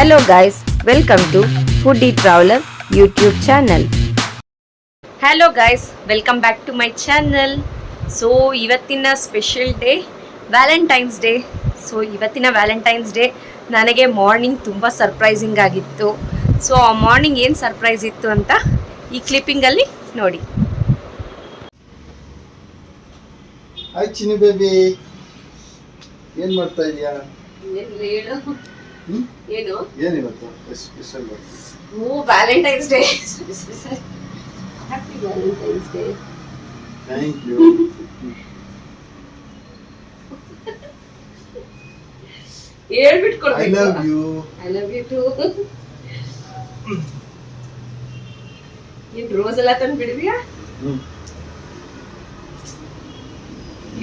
Hello guys, welcome to Foodie Traveler YouTube channel. Hello guys, welcome back to my channel. So ಇವತ್ತಿನ special day Valentine's day. So ಇವತ್ತಿನ Valentine's day ನನಗೆ morning ತುಂಬ surprising ಆಗಿತ್ತು. So ಆ morning ಏನು surprise ಇತ್ತು ಅಂತ ಈ ಕ್ಲಿಪ್ಪಿಂಗಲ್ಲಿ ನೋಡಿ. ಹಾಯ್ ಚಿನಿ ಬೇಬಿ, ಏನು ಮಾಡ್ತಾ ಇದೀಯಾ? ಏನು ಏನಿವತ್ತು special? Valentine's day. Happy Valentine's day. Thank you. ಹೇಳ್ಬಿಟ್ಟು ಕೊಡ್ಬೇಕು. I love you. I love you too. ನೀನ್ ರೋಸ್ ಎಲ್ಲ ತಂದು ಬಿಡಿದ್ಯಾ?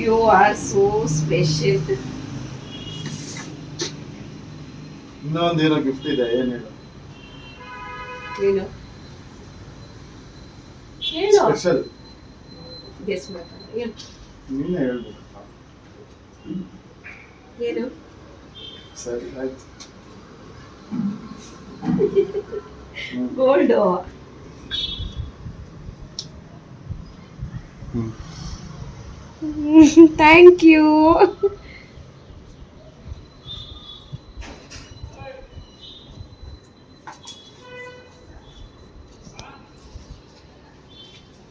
You are so special. ಇನ್ನೊಂದೇನೋ ಗಿಫ್ಟ್ ಇದೆ, ಏನು ಹೇಳು? ಏನು ಹೇಳು? ಸ್ಪೆಷಲ್ ಗೆಸ್ ಮಾಡ್ತಾರೆ. ಏನು ನೀನೇ ಹೇಳ್ಬೇಕಪ್ಪ. ಏನು? ಸರಿ ಆಯ್ತು. Gold. Thank you.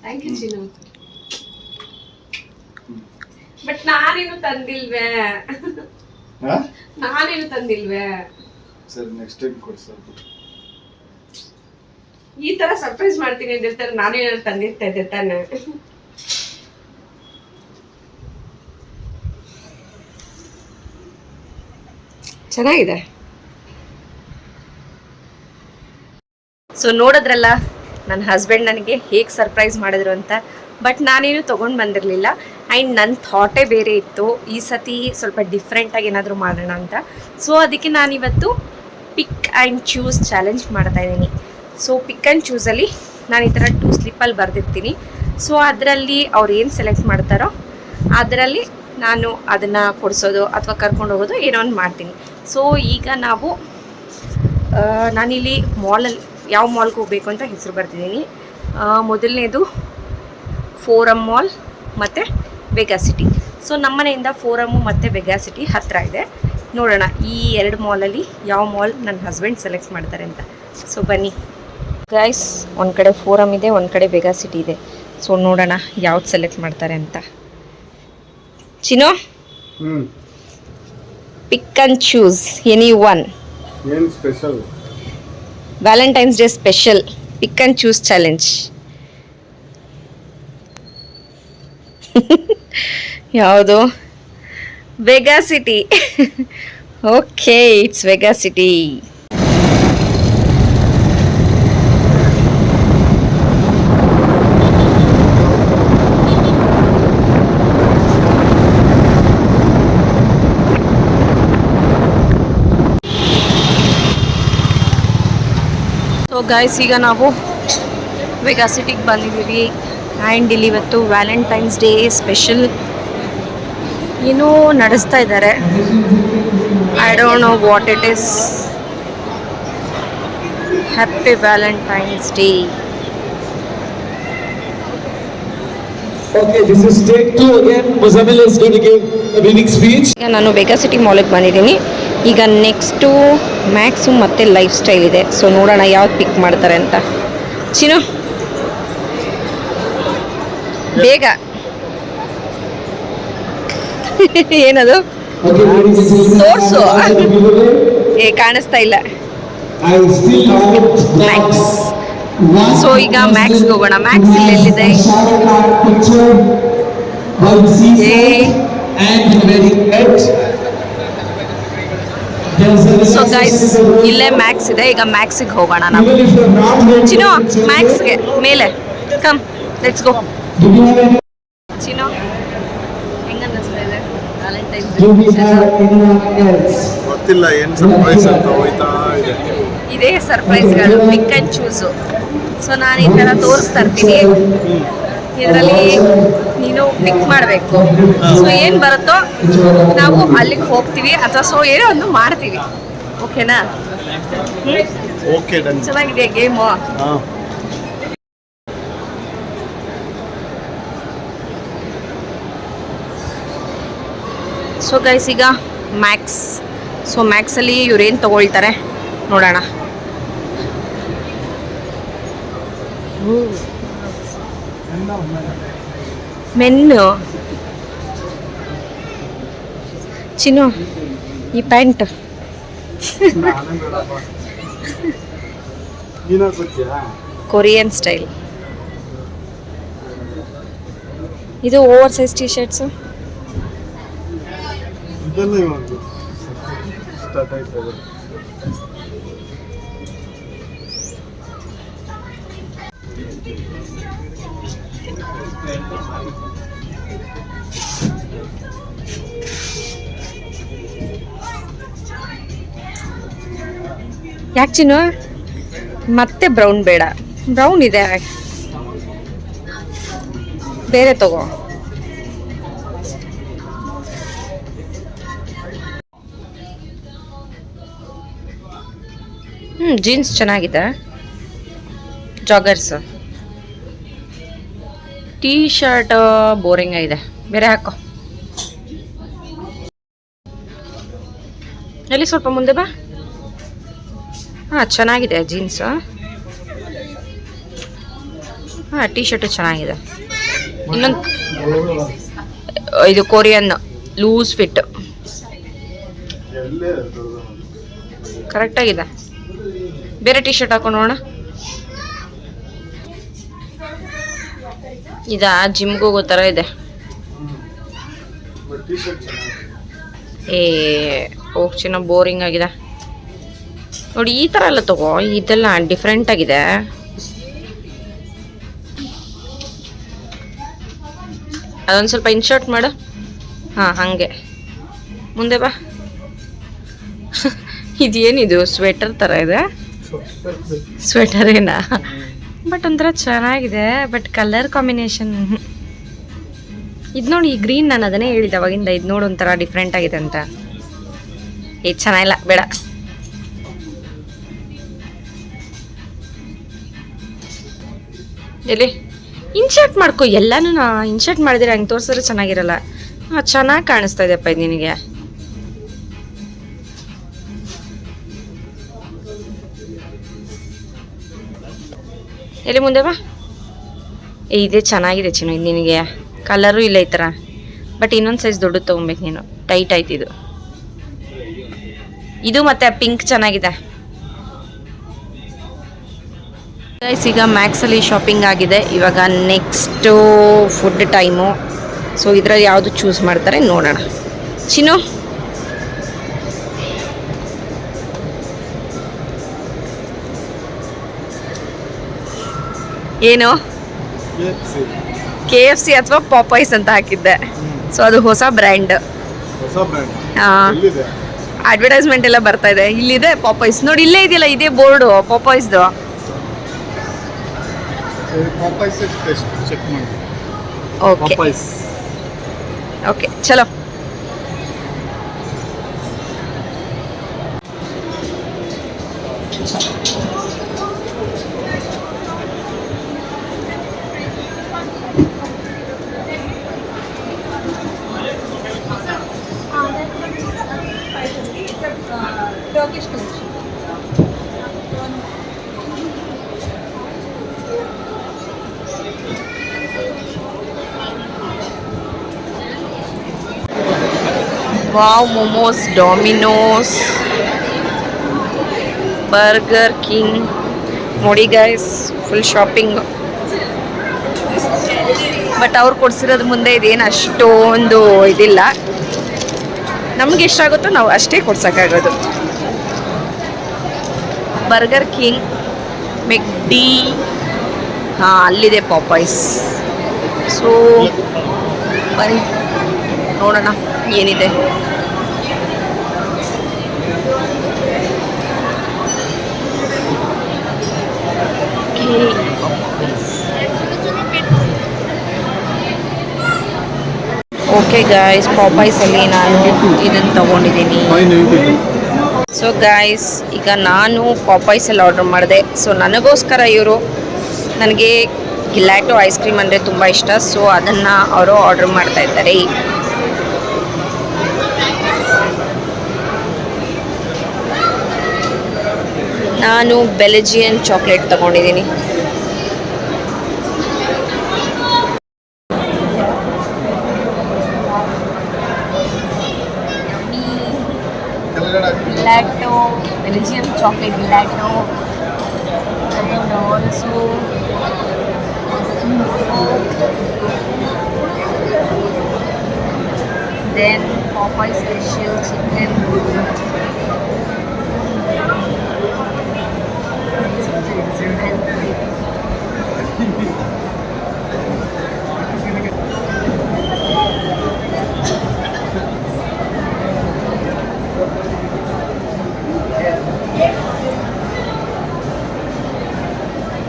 Thank you Chinnu. But ನಾನೇನು ತಂದಿಲ್ವೇ? ನಾನೇನು ತಂದಿಲ್ವೇ? ಸರಿ, ನೆಕ್ಸ್ಟ್ ಟೈಮ್ ಕೊಡಿ ಸ್ವಲ್ಪ. ಈ ತರ ಸರ್ಪ್ರೈಸ್ ಮಾಡ್ತೀನಿ ಅಂತ ಹೇಳ್ತಾರೆ, ನಾನೇನಾದ್ರು ತಂದಿರ್ತಾ ಇದ್ದೆ ತಾನೆ. ಚೆನ್ನಾಗಿದೆ. ಸೊ ನೋಡಿದ್ರಲ್ಲ ನನ್ನ ಹಸ್ಬೆಂಡ್ ನನಗೆ ಹೇಗೆ ಸರ್ಪ್ರೈಸ್ ಮಾಡಿದ್ರು ಅಂತ. ಬಟ್ ನಾನೇನು ತೊಗೊಂಡು ಬಂದಿರಲಿಲ್ಲ. ಆ್ಯಂಡ್ ನನ್ನ ಥಾಟೇ ಬೇರೆ ಇತ್ತು, ಈ ಸತಿ ಸ್ವಲ್ಪ ಡಿಫ್ರೆಂಟಾಗಿ ಏನಾದರೂ ಮಾಡೋಣ ಅಂತ. ಸೊ ಅದಕ್ಕೆ ನಾನಿವತ್ತು ಪಿಕ್ ಆ್ಯಂಡ್ ಚೂಸ್ ಚಾಲೆಂಜ್ ಮಾಡ್ತಾಯಿದ್ದೀನಿ. ಸೊ ಪಿಕ್ ಆ್ಯಂಡ್ ಚೂಸಲ್ಲಿ ನಾನು ಈ ಥರ 2 ಸ್ಲಿಪ್ಪಲ್ಲಿ ಬರೆದಿರ್ತೀನಿ. ಸೊ ಅದರಲ್ಲಿ ಅವ್ರು ಏನು ಸೆಲೆಕ್ಟ್ ಮಾಡ್ತಾರೋ ಅದರಲ್ಲಿ ನಾನು ಅದನ್ನು ಕೊಡಿಸೋದು ಅಥವಾ ಕರ್ಕೊಂಡು ಹೋಗೋದು ಏನೋ ಒಂದು ಮಾಡ್ತೀನಿ. ಸೊ ಈಗ ನಾನಿಲ್ಲಿ ಮಾಲಲ್ಲಿ ಯಾವ ಮಾಲ್ಗೆ ಹೋಗಬೇಕು ಅಂತ ಹೆಸರು ಬರ್ತಿದ್ದೀನಿ. ಮೊದಲನೇದು ಫೋರಮ್ ಮಾಲ್ ಮತ್ತು ವೆಗಾಸಿಟಿ. ಸೊ ನಮ್ಮನೆಯಿಂದ ಫೋರಮ್ಮು ಮತ್ತು ವೆಗಾಸಿಟಿ ಹತ್ತಿರ ಇದೆ. ನೋಡೋಣ ಈ 2 ಮಾಲಲ್ಲಿ ಯಾವ ಮಾಲ್ ನನ್ನ ಹಸ್ಬೆಂಡ್ ಸೆಲೆಕ್ಟ್ ಮಾಡ್ತಾರೆ ಅಂತ. ಸೊ ಬನ್ನಿ ಗೈಸ್, ಒಂದು ಕಡೆ ಫೋರಮ್ ಇದೆ, ಒಂದು ಕಡೆ ವೆಗಾಸಿಟಿ ಇದೆ. ಸೊ ನೋಡೋಣ ಯಾವ್ದು ಸೆಲೆಕ್ಟ್ ಮಾಡ್ತಾರೆ ಅಂತ. ಚಿನೋ, pick and choose any one. ಏನು special? Valentine's day special pick and choose challenge. ಯಾವುದು? Vega City. Okay, it's Vega City. So guys, ಈಗ ನಾವು ವೆಗಾಸಿಟಿಗೆ ಬಂದಿದ್ದೀವಿ. ಆ್ಯಂಡ್ ಇಲ್ಲಿ ಇವತ್ತು ವ್ಯಾಲೆಂಟೈನ್ಸ್ ಡೇ ಸ್ಪೆಷಲ್ ಏನೋ ನಡೆಸ್ತಾ ಇದ್ದಾರೆ. I don't know what it is. Happy Valentine's day. Okay, this is take 2 again. Muzammil is going to give a winning speech. ಈಗ ನಾನು ವೆಗಾಸಿಟಿ ಮಾಲಿಗೆ ಬಂದಿದ್ದೀನಿ. ಈಗ ನೆಕ್ಸ್ಟು ಮ್ಯಾಕ್ಸು ಮತ್ತು ಲೈಫ್ ಸ್ಟೈಲ್ ಇದೆ. ಸೊ ನೋಡೋಣ ಯಾವ್ದು ಪಿಕ್ ಮಾಡ್ತಾರೆ ಅಂತ. ಚಿನ್ನು, ಬೇಗ. ಏನದು? ತೋರ್ಸು. ಕಾಣಿಸ್ತಾ ಇಲ್ಲ. ಮ್ಯಾಕ್ಸ್. ಸೊ ಈಗ ಮ್ಯಾಕ್ಸ್ಗೆ ಹೋಗೋಣ. ಮ್ಯಾಕ್ಸ್ ಎಲ್ಲಿದೆ? ಸೊ ಗೈಸ್, ಇಲ್ಲೇ ಮ್ಯಾಕ್ಸ್ ಇದೆ. ಈಗ ಮ್ಯಾಕ್ಸಿಗೆ ಹೋಗೋಣ ನಾವು. ಚಿನೋ, ಮ್ಯಾಕ್ಸ್ಗೆ ಮೇಲೆ ಕಮ್, ಲೆಟ್ಸ್ ಗೋ. ಚಿನೋ, ಹೆಂಗ ಅನ್ನಿಸ್ತಾ ಇದೆ ವ್ಯಾಲೆಂಟೈನ್ಸ್ ಡೇ? ಗೊತ್ತಿಲ್ಲ ಏನು ಸರ್ಪ್ರೈಸ್ ಅಂತ ಹೋಯ್ತಾ ಇದೆ. ಇದೇ ಸರ್ಪ್ರೈಸ್ಗಳು, ಪಿಕ್ ಆ್ಯಂಡ್ ಚೂಸು. ಸೊ ನಾನು ಈ ಥರ ತೋರಿಸ್ತಾ ಇರ್ತೀನಿ. ಇದರಲ್ಲಿ ನೀನು ಪಿಕ್ ಮಾಡಬೇಕು. ಸೊ ಏನು ಬರುತ್ತೋ ನಾವು ಅಲ್ಲಿಗೆ ಹೋಗ್ತೀವಿ ಅಥವಾ ಸೊ ಏನೋ ಒಂದು ಮಾಡ್ತೀವಿ. ಓಕೆನಾ? Okay done. ಚೆನ್ನಾಗಿದೆಯಾ ಗೇಮು? ಹಾಂ ಸೊ ಗೈಸ್, ಈಗ ಮ್ಯಾಕ್ಸ್. ಸೊ ಮ್ಯಾಕ್ಸಲ್ಲಿ ಇವ್ರೇನು ತೊಗೊಳ್ತಾರೆ ನೋಡೋಣ. ಮೆನ್ನು ಚಿನ್ನು, ಈ ಪ್ಯಾಂಟ್ ಕೊರಿಯನ್ ಸ್ಟೈಲ್. ಇದು ಓವರ್ ಸೈಜ್ ಟಿ ಶರ್ಟ್ಸು. ಇದೆಲ್ಲ ಇವಾಗ ಸ್ಟಾರ್ಟ್ ಆಯ್ತದೆ. ಯಾಕೆ ಚಿನ್ನು? ಮತ್ತೆ ಬ್ರೌನ್ ಬೇಡ, ಬ್ರೌನ್ ಇದೆ, ಬೇರೆ ತಗೋ. ಜೀನ್ಸ್ ಚೆನ್ನಾಗಿದೆ, ಜಾಗರ್ಸ್. ಟೀ ಶರ್ಟ್ ಬೋರಿಂಗ್ ಆಗಿದೆ, ಬೇರೆ ಹಾಕೋ. ಎಲ್ಲಿ ಸ್ವಲ್ಪ ಮುಂದೆ ಬಾ. ಹಾಂ, ಚೆನ್ನಾಗಿದೆ ಜೀನ್ಸ್. ಹಾಂ, ಟೀ ಶರ್ಟು ಚೆನ್ನಾಗಿದೆ. ಇನ್ನೊಂದು ಇದು ಕೊರಿಯನ್ ಲೂಸ್ ಫಿಟ್, ಕರೆಕ್ಟಾಗಿದೆ. ಬೇರೆ ಟೀ ಶರ್ಟ್ ಹಾಕೊಂಡು ನೋಡೋಣ. ಇದಾ ಜಿಮ್ಗೆ ಹೋಗೋ ಥರ ಇದೆ. ಚಿನ್ನ ಬೋರಿಂಗ್ ಆಗಿದೆ ನೋಡಿ. ಈ ಥರ ಎಲ್ಲ ತಗೋ, ಇದೆಲ್ಲ ಡಿಫ್ರೆಂಟ್ ಆಗಿದೆ. ಅದೊಂದು ಸ್ವಲ್ಪ ಇನ್ಶರ್ಟ್ ಮಾಡು. ಹಾಂ, ಹಾಗೆ ಮುಂದೆ ಬಾ. ಇದೇನಿದು ಸ್ವೆಟರ್ ಥರ ಇದೆ. ಸ್ವೆಟರ್ ಏನಾ? ಬಟ್ ಒಂಥರ ಚೆನ್ನಾಗಿದೆ. ಬಟ್ ಕಲರ್ ಕಾಂಬಿನೇಷನ್ ಇದು ನೋಡಿ. ಈ ಗ್ರೀನ್ ನಾನು ಅದನ್ನೇ ಹೇಳಿದ್ದೆ ಅವಾಗಿಂದ. ಇದು ನೋಡಿ ಒಂಥರ ಡಿಫ್ರೆಂಟ್ ಆಗಿದೆ ಅಂತ. ಇದು ಚೆನ್ನಾಗಿಲ್ಲ, ಬೇಡ. ಎಲ್ಲಿ ಇನ್ಶರ್ಟ್ ಮಾಡ್ಕೊ. ಎಲ್ಲನೂ ಇನ್ಶರ್ಟ್ ಮಾಡಿದ್ರೆ ಹಂಗೆ ತೋರಿಸಿದ್ರೆ ಚೆನ್ನಾಗಿರಲ್ಲ. ಹಾಂ, ಚೆನ್ನಾಗಿ ಕಾಣಿಸ್ತಾ ಇದೆಯಪ್ಪ ಇದು ನಿನಗೆ. ಎಲ್ಲಿ ಮುಂದೆ ಬಾ. ಇದೇ ಚೆನ್ನಾಗಿದೆ ಚಿನ್ನು, ಇದು ನಿನಗೆ. ಕಲರು ಇಲ್ಲ ಈ ಥರ. ಬಟ್ ಇನ್ನೊಂದು ಸೈಜ್ ದೊಡ್ಡದು ತೊಗೊಬೇಕು ನೀನು. ಟೈಟ್ ಆಯ್ತು ಇದು. ಇದು ಮತ್ತೆ ಪಿಂಕ್ ಚೆನ್ನಾಗಿದೆ. ಗೈಸ್, ಈಗ ಮ್ಯಾಕ್ಸಲ್ಲಿ ಶಾಪಿಂಗ್ ಆಗಿದೆ. ಇವಾಗ ನೆಕ್ಸ್ಟು ಫುಡ್ ಟೈಮು. ಸೊ ಇದರಲ್ಲಿ ಯಾವುದು ಚೂಸ್ ಮಾಡ್ತಾರೆ ನೋಡೋಣ. ಚಿನ್ನು, ಏನು KFC ಅಥವಾ ಪಾಪೈಸ್ ಅಂತ ಹಾಕಿದ್ದೆ. ಸೊ ಅದು ಹೊಸ ಬ್ರ್ಯಾಂಡ್. ಅಡ್ವರ್ಟೈಸ್ಮೆಂಟ್ ಎಲ್ಲ ಬರ್ತಾ ಇದೆ. ಇಲ್ಲಿದೆ ಪಾಪೈಸ್ ನೋಡಿ, ಇಲ್ಲೇ ಇದೆಯಲ್ಲ, ಇದೇ ಬೋರ್ಡು ಪಾಪೈಸ್ದು. ಓಕೆ ಓಕೆ, ಚಲೋ. Wow, momos, Domino's, burger king. ನೋಡಿ ಗೈಸ್, ಫುಲ್ ಶಾಪಿಂಗ್. ಬಟ್ ಅವ್ರು ಕೊಡ್ಸಿರೋದು ಮುಂದೆ ಇದೇನು ಅಷ್ಟೊಂದು ಇದಿಲ್ಲ. ನಮ್ಗೆ ಎಷ್ಟಾಗುತ್ತೋ ನಾವು ಅಷ್ಟೇ ಕೊಡ್ಸೋಕ್ಕಾಗೋದು. Burger king, ಮೆಕ್ಡಿ. ಹಾಂ, ಅಲ್ಲಿದೆ ಪಾಪೈಸ್. ಸೊ ಬನ್ನಿ ನೋಡೋಣ ಏನಿದೆ. ಓಕೆ ಗಾಯ್ಸ್, ಪಾಪೈಸಲ್ಲಿ ನಾನು ಇದನ್ನು ತೊಗೊಂಡಿದ್ದೀನಿ. ಸೊ ಗಾಯ್ಸ್, ಈಗ ನಾನು ಪಾಪಾಯ್ಸಲ್ಲಿ ಆರ್ಡರ್ ಮಾಡಿದೆ. ಸೊ ನನಗೋಸ್ಕರ ಇವರು, ನನಗೆ ಗಿಲ್ಯಾಟೋ ಐಸ್ ಕ್ರೀಮ್ ಅಂದರೆ ತುಂಬ ಇಷ್ಟ. ಸೊ ಅದನ್ನು ಅವರು ಆರ್ಡರ್ ಮಾಡ್ತಾ ಇದ್ದಾರೆ. ನಾನು ಬೆಲ್ಜಿಯನ್ ಚಾಕ್ಲೇಟ್ ತಗೊಂಡಿದ್ದೀನಿ. Gelato, Belgium chocolate gelato, and also then Popeye special chicken.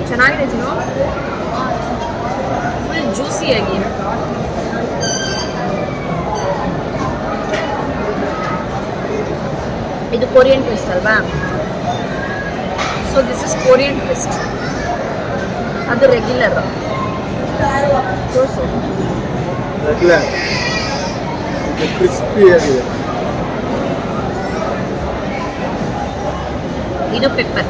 ಚೆನ್ನಾಗಿದೆ ಜಿನೋ, ಫುಲ್ ಜ್ಯೂಸಿಯಾಗಿ. ಇದು ಕೊರಿಯನ್ ಟ್ವಿಸ್ಟ್ ಅಲ್ವಾ? So this is Korean twist. ಅದು ರೆಗ್ಯುಲರ್. ತೋರಿಸು. ಕ್ರಿಸ್ಪಿ ಆಗಿದೆ. ಇದು ಪೆಪ್ಪರ್.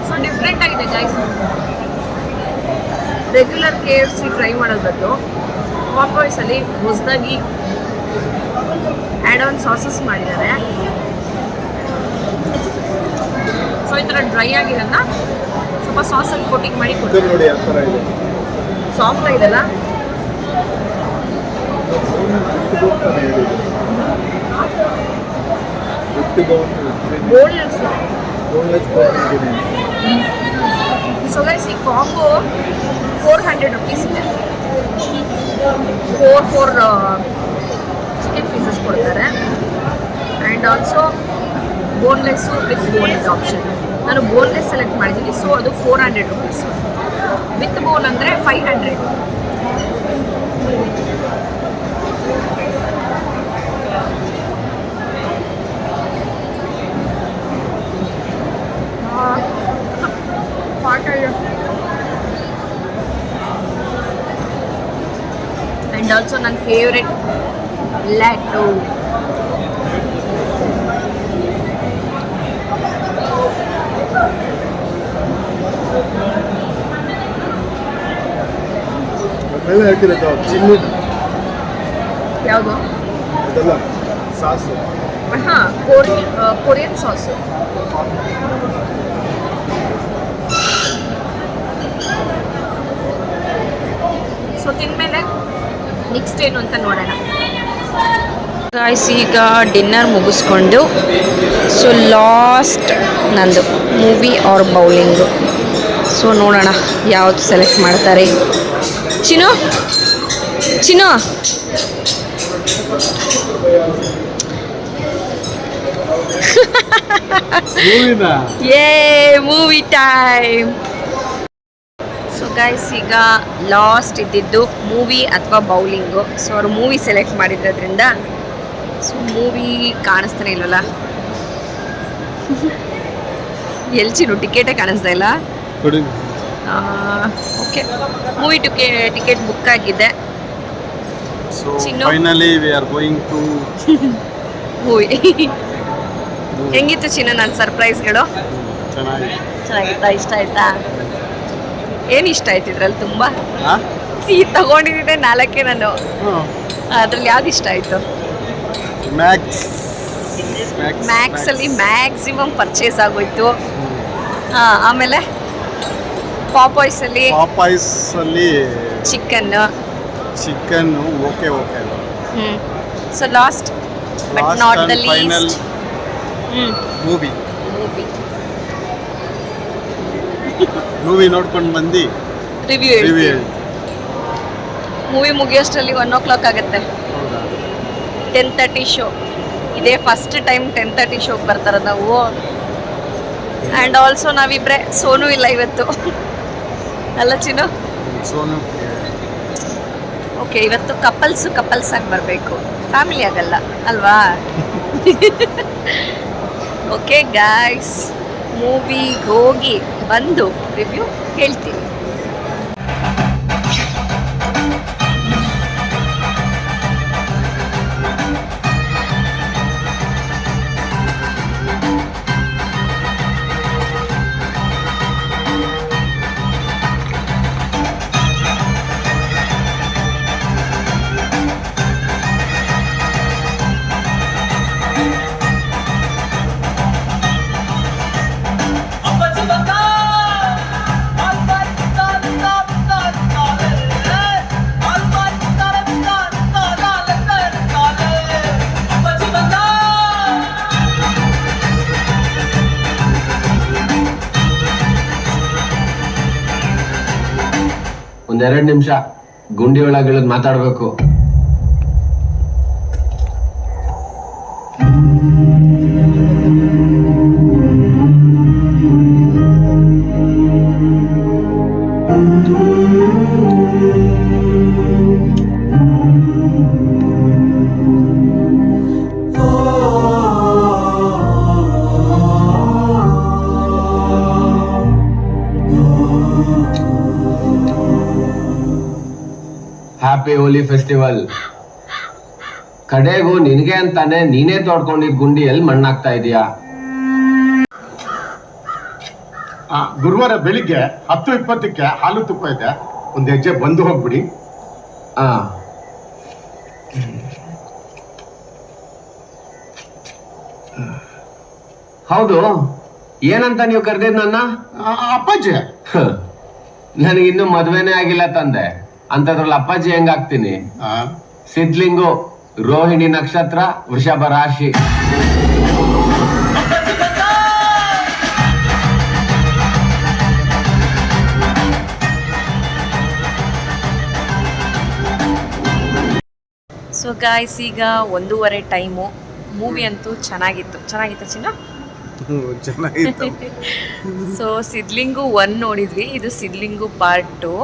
ಸೊ ಡಿಫ್ರೆಂಟ್ ಆಗಿದೆ ಗೈಸ್. ರೆಗ್ಯುಲರ್ KFC ಟ್ರೈ ಮಾಡೋದು ಬದಲು ಪಾಪಾಯ್ಸಲ್ಲಿ ಹೊಸದಾಗಿ ಆ್ಯಡ್ ಆನ್ ಸಾಸಸ್ ಮಾಡಿದ್ದಾರೆ. ಸೊ ಈ ಥರ ಡ್ರೈ ಆಗಿರೋದನ್ನ ಸ್ವಲ್ಪ ಸಾಸಲ್ಲಿ ಕೋಟಿಂಗ್ ಮಾಡಿ ಇದು ಕೊಡ್ತಾರೆ. ನೋಡಿ ಯಾವ ಥರ ಇದೆ. ಸಾಫ್ಟ್ ಆಗಿದೆಲ್ಲ. ಬೋನ್ಲೆಸ್. ಸೊ ಗೈಸ್, ಈ ಕಾಂಬೋ 400 rupees ಇದೆ. 4 ಚಿಕನ್ ಪೀಸಸ್ ಕೊಡ್ತಾರೆ. And also boneless with boneless option. ನಾನು ಬೋನ್ಲೆಸ್ ಸೆಲೆಕ್ಟ್ ಮಾಡಿದ್ದೀನಿ. ಸೊ ಅದು 400 rupees. ವಿತ್ ಬೋನ್ ಅಂದರೆ 500. ಆ್ಯಂಡ್ ಆಲ್ಸೋ ನನ್ನ ಫೇವ್ರೆಟ್ ಲ್ಯಾಟೋ. ಮೇಲೆ ಹಾಕಿರೋದು ಚಿನ್ನದ ಯಾವುದು? ಅದೆಲ್ಲ ಸಾಸು. ಹಾಂ, ಕೊರಿಯನ್ ಸಾಸು. ಸೊ ತಿಂದಮೇಲೆ ನೆಕ್ಸ್ಟ್ ಏನು ಅಂತ ನೋಡೋಣ. ಗಾಯ್ಸ್, ಈಗ ಡಿನ್ನರ್ ಮುಗಿಸ್ಕೊಂಡು ಸೊ ಲಾಸ್ಟ್ ನಂದು ಮೂವಿ ಆರ್ ಬೌಲಿಂಗು. ಸೊ ನೋಡೋಣ ಯಾವುದು ಸೆಲೆಕ್ಟ್ ಮಾಡ್ತಾರೆ. ಚಿನ್ನು ಚಿನ್ನು ಯೇ ಮೂವಿ ಟೈಮ್. ಸೊ ಗೈಸ್, ಈಗ ಲಾಸ್ಟ್ ಇದ್ದಿದ್ದು ಮೂವಿ ಅಥವಾ ಬೌಲಿಂಗು. ಸೊ ಅವರು ಮೂವಿ ಸೆಲೆಕ್ಟ್ ಮಾಡಿದ್ರಿಂದ ಸೊ ಮೂವಿ ಕಾಣಿಸ್ತಾನೆ ಇಲ್ವಲ್ಲ. ಎಲ್ಚಿನು ಟಿಕೆಟೇ ಕಾಣಿಸ್ತಾ ಇಲ್ಲ. ಓಕೆ, ಮೂವಿ ಟಿಕೆಟ್ ಬುಕ್ ಆಗಿದೆ. So Chinnu. finally we are going to movie ಹೆಂಗಿತ್ತು ಚಿನ್ನ ನನ್ನ ಸರ್ಪ್ರೈಸ್ಗಳು? ಚೆನ್ನಾಗಿದೆ. ಚೆನ್ನಾಗಿತ್ತಾ? ಇಷ್ಟ ಆಯ್ತಾ? ಏನು ಇಷ್ಟ ಆಯ್ತು ಇದ್ರಲ್ಲಿ ತುಂಬ? ಹಾ? ತಗೊಂಡಿದ್ದೆ 4 ನಾನು. ಅದ್ರಲ್ಲಿ ಯಾವ್ದು ಇಷ್ಟ ಆಯಿತು? ಮ್ಯಾಕ್ಸಲ್ಲಿ ಮ್ಯಾಕ್ಸಿಮಮ್ ಪರ್ಚೇಸ್ ಆಗೋಯ್ತು. ಆಮೇಲೆ ಪಾಪಾಯ್ಸಲ್ಲಿ chicken. Okay so last but not the least movie ನೋಡ್ಕೊಂಡು ಬಂದು ರಿವ್ಯೂ ಹೇಳಿ. ಮೂವಿ ಮುಗಿಯೋಷ್ಟರಲ್ಲಿ 1 o'clock ಆಗುತ್ತೆ. 10:30 ಶೋ. ಇದೇ ಫಸ್ಟ್ ಟೈಮ್ 10:30 ಶೋಗೆ ಬರ್ತಾರೆ ನಾವು. And also ನಾವಿಬ್ಬರೇ. ಸೋನು ಇಲ್ಲ ಇವತ್ತು ಅಲ್ಲ ಚಿನ್ನು? ಸೋನು ಓಕೆ, ಇವತ್ತು ಕಪಲ್ಸ್ ಆಗಿ ಬರಬೇಕು, ಫ್ಯಾಮಿಲಿ ಆಗಲ್ಲ ಅಲ್ವಾ? ಓಕೆ ಗಾಯ್ಸ್, ಮೂವಿಗೆ ಹೋಗಿ ಬಂದು ರಿವ್ಯೂ ಹೇಳ್ತೀನಿ. ಒಂದೆರಡು ನಿಮಿಷ ಗುಂಡಿ ಒಳಗಿಳಿದ್ ಮಾತಾಡ್ಬೇಕು. ಹ್ಯಾಪಿ ಹೋಲಿ ಫೆಸ್ಟಿವಲ್. ಕಡೆಗೂ ನಿನಗೆ ಅಂತಾನೆ ನೀನೇ ತೋಡ್ಕೊಂಡಿದ್ ಗುಂಡಿಯಲ್ಲಿ ಮಣ್ಣಾಗ್ತಾ ಇದೀಯಾ? ಗುರುವಾರ ಬೆಳಿಗ್ಗೆ 10:20ಕ್ಕೆ ಹಾಲು ತುಪ್ಪ ಇದೆ, ಒಂದು ಹೆಜ್ಜೆ ಬಂದು ಹೋಗ್ಬಿಡಿ. ಆ ಹೌದು, ಏನಂತ ನೀವು ಕರೆದಿದ್ ನನ್ನ? ಅಪ್ಪಾಜಿ, ನನಗಿನ್ನೂ ಮದ್ವೆನೇ ಆಗಿಲ್ಲ ತಂದೆ, ಅಂತದ್ರಲ್ಲಿ ಅಪ್ಪಾಜಿ ಹೆಂಗಾಗ್ತೀನಿ? ಸಿದ್ಲಿಂಗು, ರೋಹಿಣಿ ನಕ್ಷತ್ರ, ವೃಷಭ ರಾಶಿ. ಸೊ ಗಾಯ್ಸ್, ಈಗ 1:15 ಟೈಮು. ಮೂವಿ ಅಂತೂ ಚೆನ್ನಾಗಿತ್ತು ಚಿನ್ನ. ಚೆನ್ನಾಗಿತ್ತು. ಸೊ ಸಿದ್ಲಿಂಗು 1 ನೋಡಿದ್ವಿ, ಇದು ಸಿದ್ಲಿಂಗು ಪಾರ್ಟ್ 2.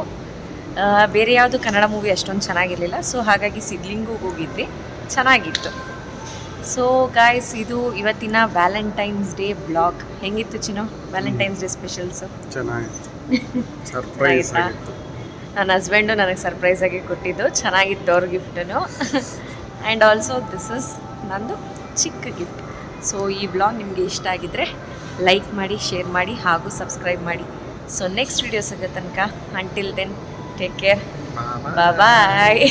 ಬೇರೆ ಯಾವುದು ಕನ್ನಡ ಮೂವಿ ಅಷ್ಟೊಂದು ಚೆನ್ನಾಗಿರಲಿಲ್ಲ, ಸೊ ಹಾಗಾಗಿ ಸಿದ್ಲಿಂಗು ಹೋಗಿದ್ವಿ, ಚೆನ್ನಾಗಿತ್ತು. ಸೊ ಗಾಯ್ಸ್, ಇದು ಇವತ್ತಿನ ವ್ಯಾಲೆಂಟೈನ್ಸ್ ಡೇ ಬ್ಲಾಗ್. ಹೆಂಗಿತ್ತು ಚಿನ್ನು ವ್ಯಾಲೆಂಟೈನ್ಸ್ ಡೇ ಸ್ಪೆಷಲ್ಸು? ಚೆನ್ನಾಗಿತ್ತು, ಸರ್ಪ್ರೈಸ್ ಆಗಿತ್ತು. ನನ್ನ ಹಸ್ಬೆಂಡು ನನಗೆ ಸರ್ಪ್ರೈಸ್ ಆಗಿ ಕೊಟ್ಟಿದ್ದು, ಚೆನ್ನಾಗಿತ್ತು ಅವ್ರ ಗಿಫ್ಟನು. ಆ್ಯಂಡ್ ಆಲ್ಸೋ ದಿಸ್ ಇಸ್ ನಂದು ಚಿಕ್ಕ ಗಿಫ್ಟ್. ಸೊ ಈ ಬ್ಲಾಗ್ ನಿಮಗೆ ಇಷ್ಟ ಆಗಿದ್ದರೆ ಲೈಕ್ ಮಾಡಿ, ಶೇರ್ ಮಾಡಿ ಹಾಗೂ ಸಬ್ಸ್ಕ್ರೈಬ್ ಮಾಡಿ. ಸೊ ನೆಕ್ಸ್ಟ್ ವಿಡಿಯೋ ಸಿಗೋ ತನಕ, ಅಂಟಿಲ್ ದೆನ್ ಟೇಕ್ ಕೇರ್, ಬಾಯ್.